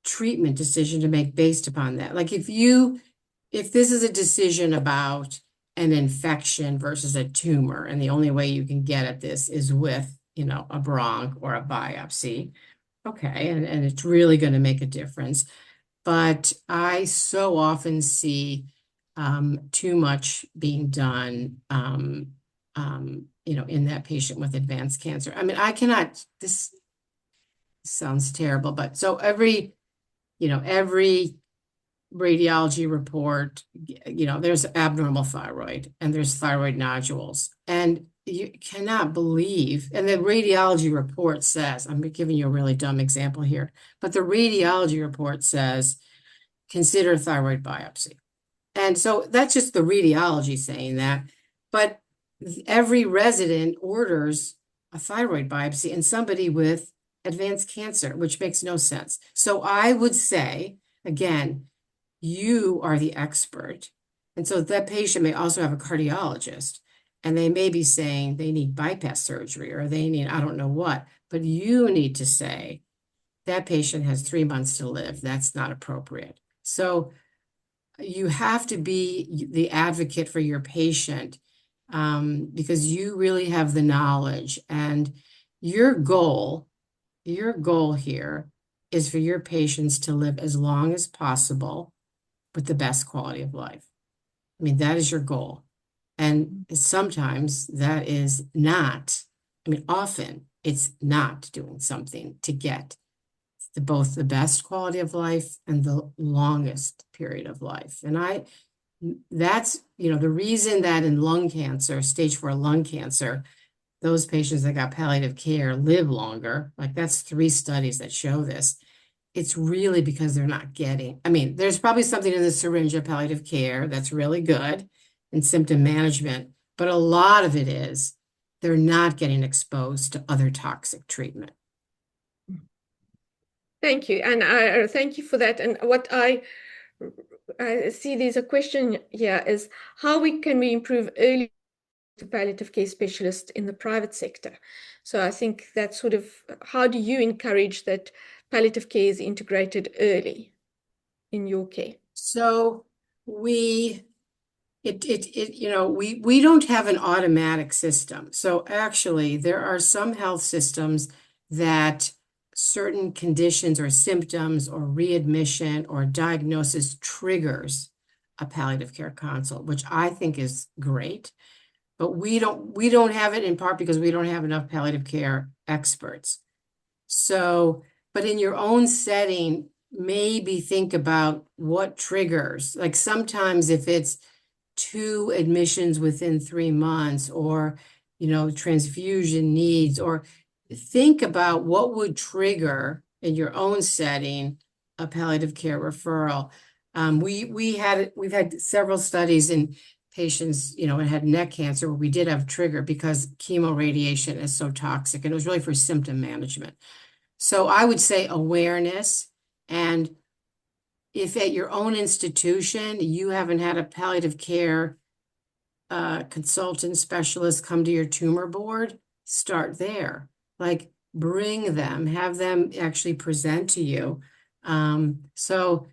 treatment decision to make based upon that. Like if this is a decision about an infection versus a tumor, and the only way you can get at this is with, a bronch or a biopsy, okay, and it's really going to make a difference. But I so often see too much being done, in that patient with advanced cancer. I mean, this sounds terrible, but so every radiology report, there's abnormal thyroid and there's thyroid nodules. And you cannot believe, and the radiology report says, I'm giving you a really dumb example here, but the radiology report says, consider thyroid biopsy. And so that's just the radiology saying that. But every resident orders a thyroid biopsy in somebody with advanced cancer, which makes no sense. So I would say, again, you are the expert. And so that patient may also have a cardiologist, and they may be saying they need bypass surgery or they need, I don't know what, but you need to say that patient has 3 months to live. That's not appropriate. So you have to be the advocate for your patient, because you really have the knowledge, and your goal, your goal here is for your patients to live as long as possible with the best quality of life. I mean, that is your goal. And sometimes that is not, I mean, often it's not doing something to get both the best quality of life and the longest period of life. And that's, the reason that in lung cancer, stage 4 lung cancer, those patients that got palliative care live longer. Like that's 3 studies that show this. It's really because they're not getting, I mean, there's probably something in the syringe of palliative care that's really good in symptom management, but a lot of it is they're not getting exposed to other toxic treatment. Thank you. And I thank you for that. And what I see there's a question here is how can we improve early palliative care specialists in the private sector? So I think that's sort of, how do you encourage that palliative care is integrated early in your care? So we we don't have an automatic system. So actually, there are some health systems that certain conditions or symptoms or readmission or diagnosis triggers a palliative care consult, which I think is great. But we don't have it, in part because we don't have enough palliative care experts. So, but in your own setting, maybe think about what triggers. Like sometimes if it's 2 admissions within 3 months, or, transfusion needs, or think about what would trigger in your own setting a palliative care referral. We've had several studies in patients, and had neck cancer where we did have trigger because chemoradiation is so toxic, and it was really for symptom management. So I would say awareness, and if at your own institution you haven't had a palliative care consultant specialist come to your tumor board, start there. Like bring them, have them actually present to you. So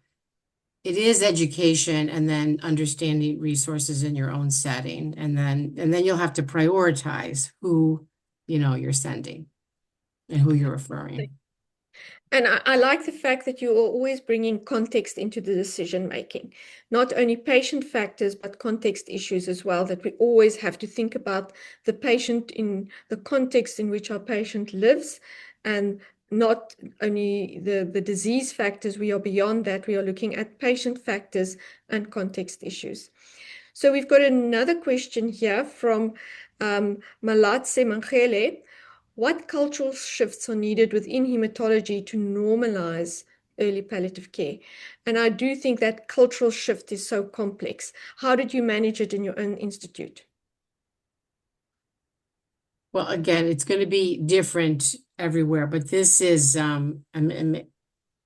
it is education and then understanding resources in your own setting. And then you'll have to prioritize who, you're sending and who you're referring. And I like the fact that you are always bringing context into the decision making, not only patient factors, but context issues as well, that we always have to think about the patient in the context in which our patient lives, and not only the disease factors. We are beyond that. We are looking at patient factors and context issues. So we've got another question here from Malatse Mangele. What cultural shifts are needed within hematology to normalize early palliative care? And I do think that cultural shift is so complex. How did you manage it in your own institute? Well, again, it's going to be different everywhere, but this is, and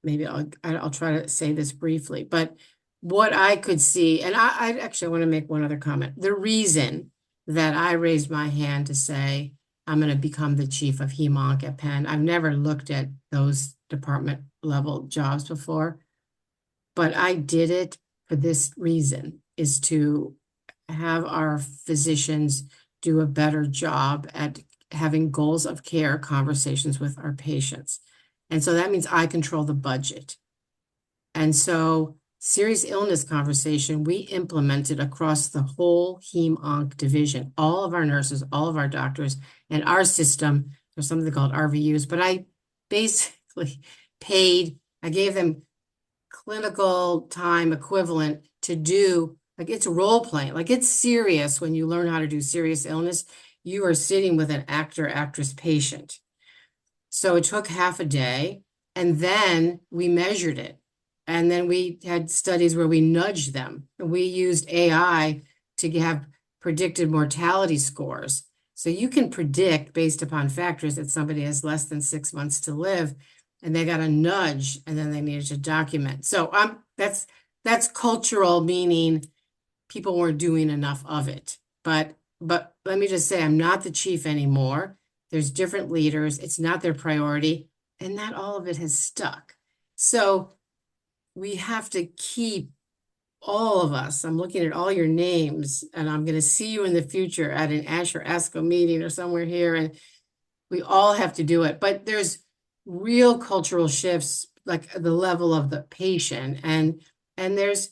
maybe I'll try to say this briefly, but what I could see, and I actually want to make one other comment. The reason that I raised my hand to say I'm going to become the chief of HEMONC at Penn, I've never looked at those department level jobs before, but I did it for this reason, is to have our physicians do a better job at having goals of care conversations with our patients. And so that means I control the budget. And so serious illness conversation, we implemented across the whole Heme-Onc division, all of our nurses, all of our doctors, and our system. There's something called RVUs, but I basically I gave them clinical time equivalent to do, like it's role playing, like it's serious when you learn how to do serious illness. You are sitting with an actor, actress, patient. So it took half a day, and then we measured it. And then we had studies where we nudged them. We used AI to have predicted mortality scores. So you can predict based upon factors that somebody has less than 6 months to live, and they got a nudge, and then they needed to document. So that's cultural, meaning people weren't doing enough of it. But let me just say, I'm not the chief anymore. There's different leaders. It's not their priority, and not all of it has stuck. So we have to keep all of us. I'm looking at all your names, and I'm going to see you in the future at an ASH or ASCO meeting or somewhere here, and we all have to do it. But there's real cultural shifts, like the level of the patient, and there's,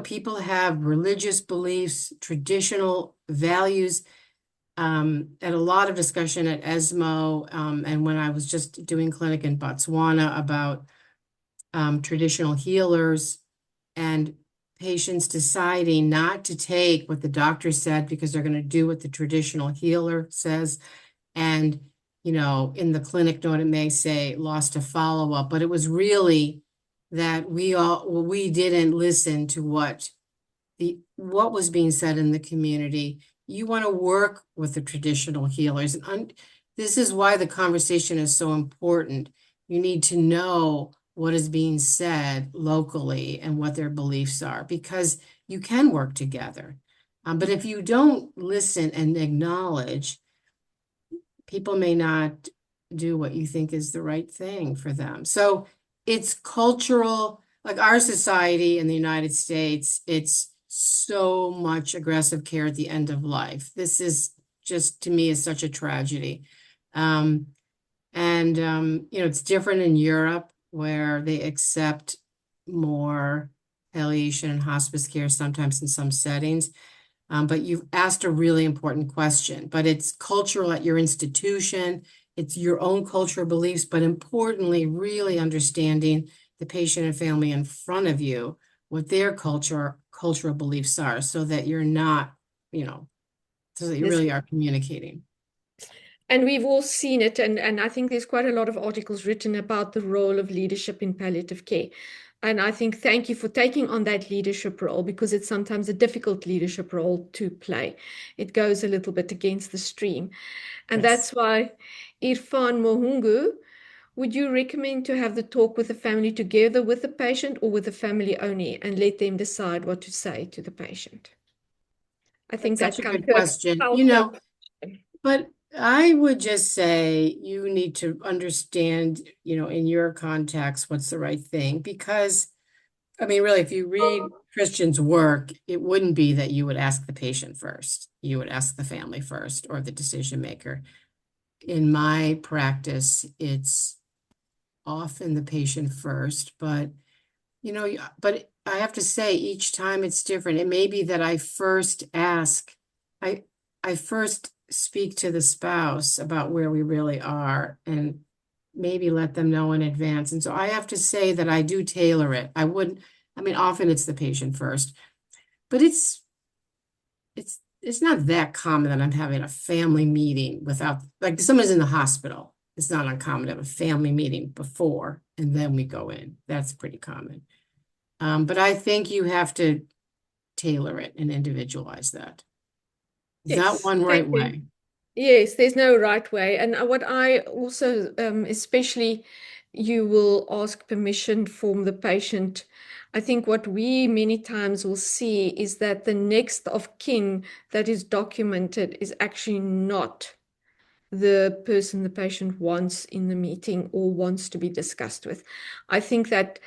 people have religious beliefs, traditional values. At a lot of discussion at ESMO, and when I was just doing clinic in Botswana about traditional healers and patients deciding not to take what the doctor said because they're going to do what the traditional healer says. And, in the clinic note, it may say lost a follow-up, but it was really that we didn't listen to what was being said in the community. You want to work with the traditional healers. And this is why the conversation is so important. You need to know what is being said locally and what their beliefs are, because you can work together. But if you don't listen and acknowledge, people may not do what you think is the right thing for them. So it's cultural, like our society in the United States, it's so much aggressive care at the end of life. This is just, to me, is such a tragedy. It's different in Europe, where they accept more palliation and hospice care sometimes in some settings. But you've asked a really important question, but it's cultural at your institution. It's your own cultural beliefs, but importantly, really understanding the patient and family in front of you, what their cultural beliefs are, so that you're not, so that you really are communicating. And we've all seen it, and I think there's quite a lot of articles written about the role of leadership in palliative care. And I think thank you for taking on that leadership role, because it's sometimes a difficult leadership role to play. It goes a little bit against the stream. And Yes. that's why, Irfan Mohungu, would you recommend to have the talk with the family together with the patient, or with the family only, and let them decide what to say to the patient? I think That's that such a comes good to question. a culture. But I would just say you need to understand, in your context, what's the right thing, because I mean, really, if you read Christian's work, it wouldn't be that you would ask the patient first. You would ask the family first or the decision maker. In my practice, it's often the patient first, but but I have to say each time it's different. It may be that I I first speak to the spouse about where we really are and maybe let them know in advance. And so I have to say that I do tailor it. I mean, often it's the patient first, but it's not that common that I'm having a family meeting without, like, someone's in the hospital. It's not uncommon to have a family meeting before and then we go in. That's pretty common. But I think you have to tailor it and individualize that. There's not Yes, one thank right you. way. Yes, there's no right way. And what I also, especially, you will ask permission from the patient. I think what we many times will see is that the next of kin that is documented is actually not the person the patient wants in the meeting or wants to be discussed with. I think that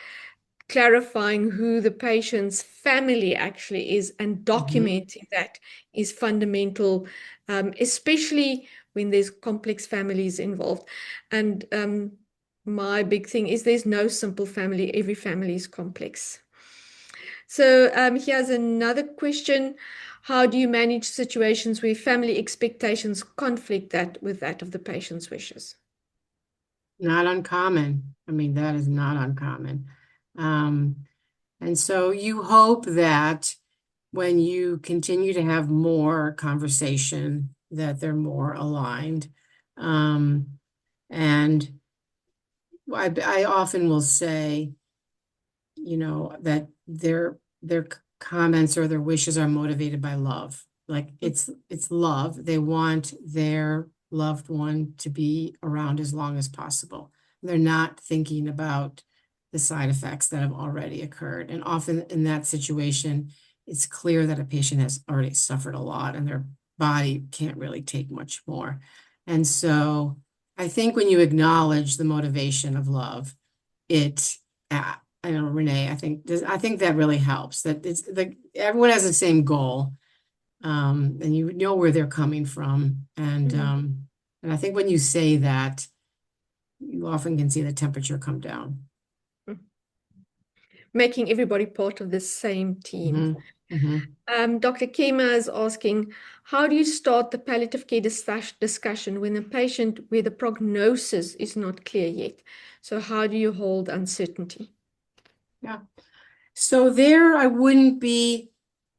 clarifying who the patient's family actually is and Mhm. documenting that is fundamental, especially when there's complex families involved. And my big thing is there's no simple family, every family is complex. So here's another question. How do you manage situations where family expectations conflict that with that of the patient's wishes? Not uncommon. I mean, that is not uncommon. Um, and so you hope that when you continue to have more conversation, that they're more aligned. And I often will say, that their comments or their wishes are motivated by love. Like it's love. They want their loved one to be around as long as possible. They're not thinking about the side effects that have already occurred. And often in that situation, it's clear that a patient has already suffered a lot and their body can't really take much more. And so I think when you acknowledge the motivation of love, it I know, Renee, I think that really helps. That it's like everyone has the same goal, and you know where they're coming from, Mhm. and I think when you say that, you often can see the temperature come down. Making everybody part of the same team. Hmm. Hmm. Dr. Kema is asking, how do you start the palliative care discussion when the patient, where the prognosis is not clear yet? So how do you hold uncertainty? Yeah. So there, I wouldn't be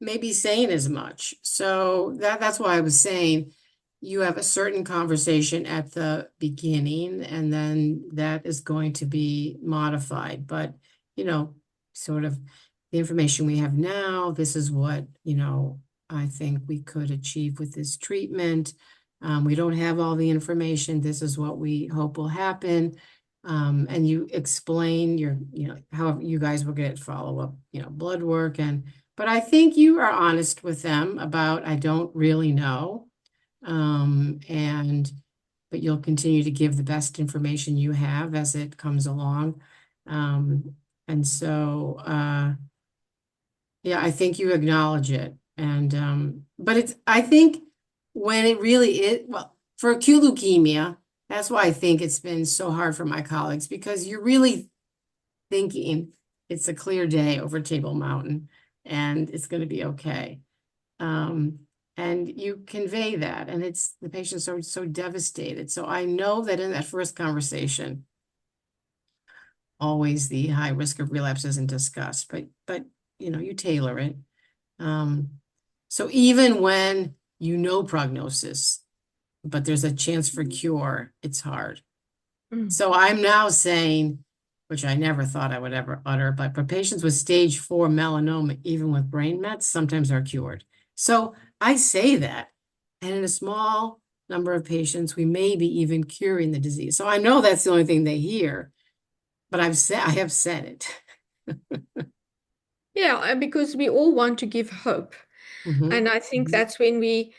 maybe saying as much. So that's why I was saying you have a certain conversation at the beginning, and then that is going to be modified. But, you know, sort of the information we have now, this is what, I think we could achieve with this treatment. We don't have all the information. This is what we hope will happen. And you explain how you guys will get follow-up, blood work but I think you are honest with them about, I don't really know. And but you'll continue to give the best information you have as it comes along. And so yeah, I think you acknowledge it. And but I think when it really is, well, for acute leukemia, that's why I think it's been so hard for my colleagues, because you're really thinking it's a clear day over Table Mountain and it's going to be okay. Um, and you convey that, and it's the patient's so devastated. So I know that in that first conversation, always the high risk of relapse isn't discussed, but you tailor it. Um, so even when you know prognosis, but there's a chance for cure, it's hard. Mm. So I'm now saying, which I never thought I would ever utter, but for patients with stage 4 melanoma, even with brain mets, sometimes are cured. So I say that, and in a small number of patients, we may be even curing the disease. So I know that's the only thing they hear, but I have said it. Yeah, because we all want to give hope. Mhm. And I think Mhm. that's when we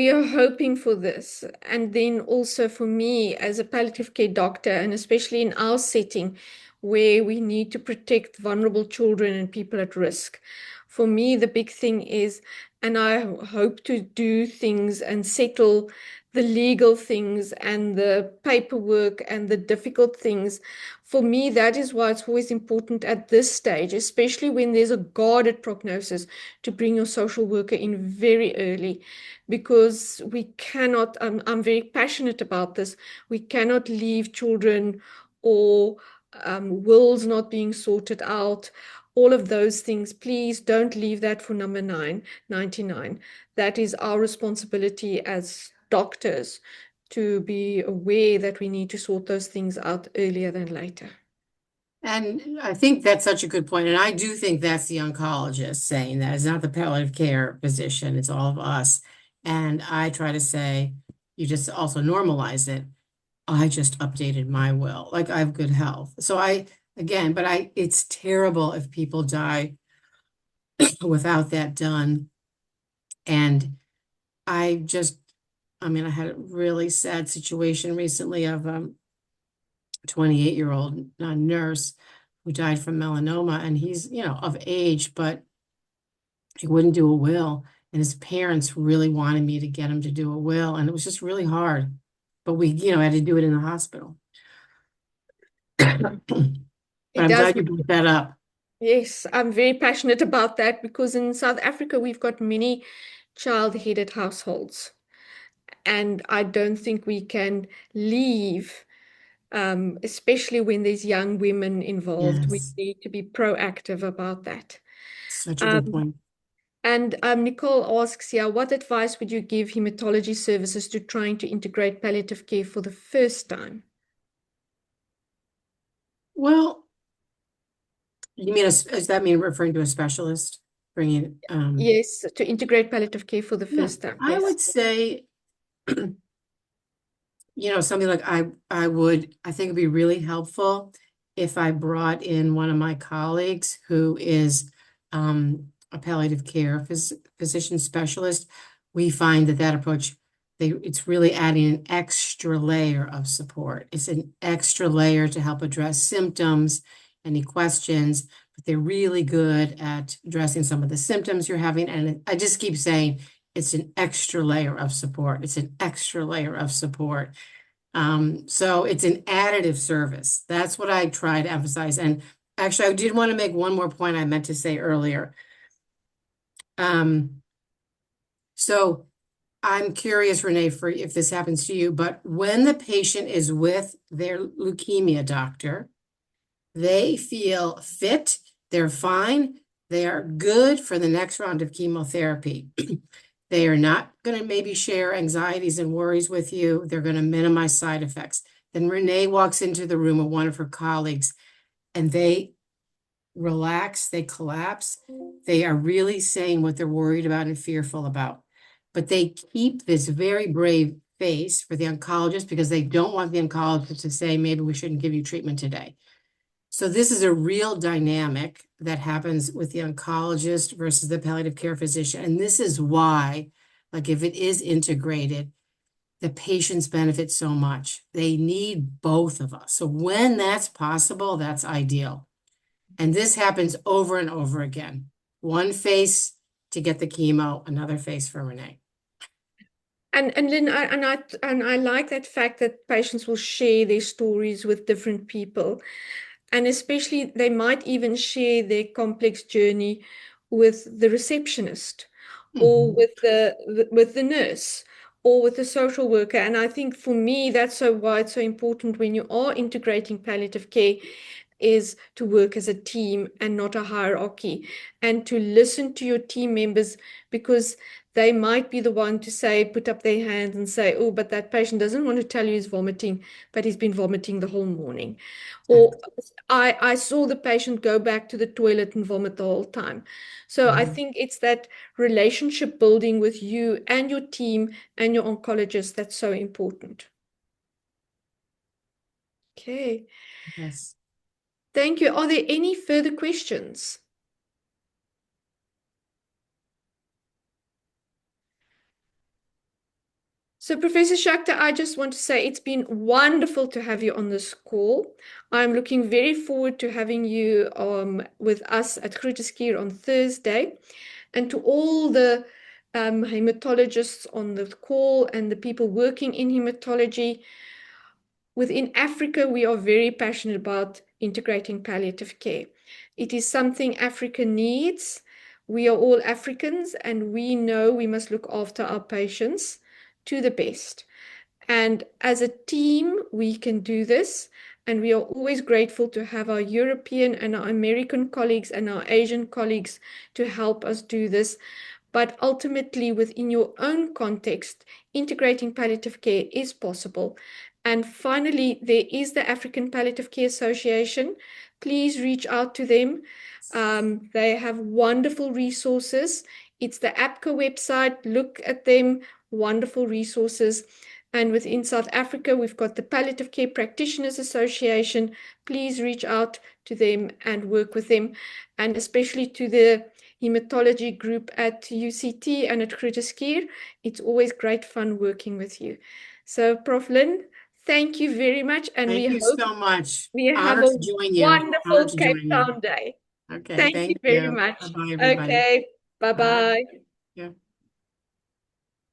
are hoping for this. And then also for me as a palliative care doctor, and especially in our setting, where we need to protect vulnerable children and people at risk. For me, the big thing is, and I hope to do things and settle the legal things and the paperwork and the difficult things. For me, that is why it's always important at this stage, especially when there's a guarded prognosis, to bring your social worker in very early, because we cannot, I'm very passionate about this, we cannot leave children or wills not being sorted out, all of those things. Please don't leave that for number 99. That is our responsibility as doctors, to be aware that we need to sort those things out earlier than later. And I think that's such a good point. And I do think that's the oncologist saying that. It's not the palliative care physician, it's all of us. And I try to say, you just also normalize it. I just updated my will, like I have good health. So it's terrible if people die without that done. And I just, I mean, I had a really sad situation recently of 28-year-old nurse who died from melanoma, and he's, of age, but he wouldn't do a will. And his parents really wanted me to get him to do a will, and it was just really hard. But we, had to do it in the hospital. But It I'm does. glad you brought that up. Yes, I'm very passionate about that, because in South Africa, we've got many child-headed households. And I don't think we can leave, especially when there's young women involved. We Yes, need to be proactive about that. such a good Um, point. and Nicole asks here, what advice would you give hematology services to trying to integrate palliative care for the first time? Well, you mean, does that mean referring to a specialist? Bringing, Yes, to integrate palliative care for the yeah, first time. I Yes. would say, something like I think it'd be really helpful if I brought in one of my colleagues who is a palliative care physician specialist. We find that approach, it's really adding an extra layer of support. It's an extra layer to help address symptoms, any questions, but they're really good at addressing some of the symptoms you're having. And I just keep saying, it's an extra layer of support. It's an extra layer of support. So it's an additive service. That's what I try to emphasize. And actually, I did want to make one more point I meant to say earlier. So I'm curious, Renee, for if this happens to you, but when the patient is with their leukemia doctor, they feel fit, they're fine, they are good for the next round of chemotherapy. They are not going to maybe share anxieties and worries with you. They're going to minimize side effects. Then Renee walks into the room with one of her colleagues, and they relax, they collapse. They are really saying what they're worried about and fearful about. But they keep this very brave face for the oncologist because they don't want the oncologist to say, maybe we shouldn't give you treatment today. So this is a real dynamic that happens with the oncologist versus the palliative care physician. And this is why, like if it is integrated, the patients benefit so much. They need both of us. So when that's possible, that's ideal. And this happens over and over again. One face to get the chemo, another face for Renee. And Lynn, I like that fact that patients will share their stories with different people. And especially they might even share their complex journey with the receptionist, or Mhm. with the nurse, or with the social worker. And I think for me, that's so why it's so important when you are integrating palliative care, is to work as a team and not a hierarchy, and to listen to your team members, because they might be the one to say, put up their hands and say, oh, but that patient doesn't want to tell you he's vomiting, but he's been vomiting the whole morning. Or I saw the patient go back to the toilet and vomit the whole time. So I Mhm. think it's that relationship building with you and your team and your oncologist that's so important. Okay. Yes. Thank you. Are there any further questions? So So, Professor Shakhtar, I just want to say it's been wonderful to have you on this call. I'm looking very forward to having you with us at Grooteskuur on Thursday. And to all the hematologists on the call and the people working in hematology, within Africa, we are very passionate about integrating palliative care. It is something Africa needs. We are all Africans, and we know we must look after our patients to the best. And as a team, we can do this. And we are always grateful to have our European and our American colleagues and our Asian colleagues to help us do this. But ultimately, within your own context, integrating palliative care is possible. And finally, there is the African Palliative Care Association. Please reach out to them. They have wonderful resources. It's the APCA website. Look at them, wonderful resources. And within South Africa, we've got the Palliative Care Practitioners Association. Please reach out to them and work with them, and especially to the hematology group at UCT and at Grooteskuur. It's always great fun working with you. So, Prof. Lynn, thank you very much, and we Thank you hope so much. we have Honored a to join you. Honored wonderful to Cape join you. Town day. Okay, Thank you thank very you. much. Bye-bye, everybody. Okay, Bye. bye-bye.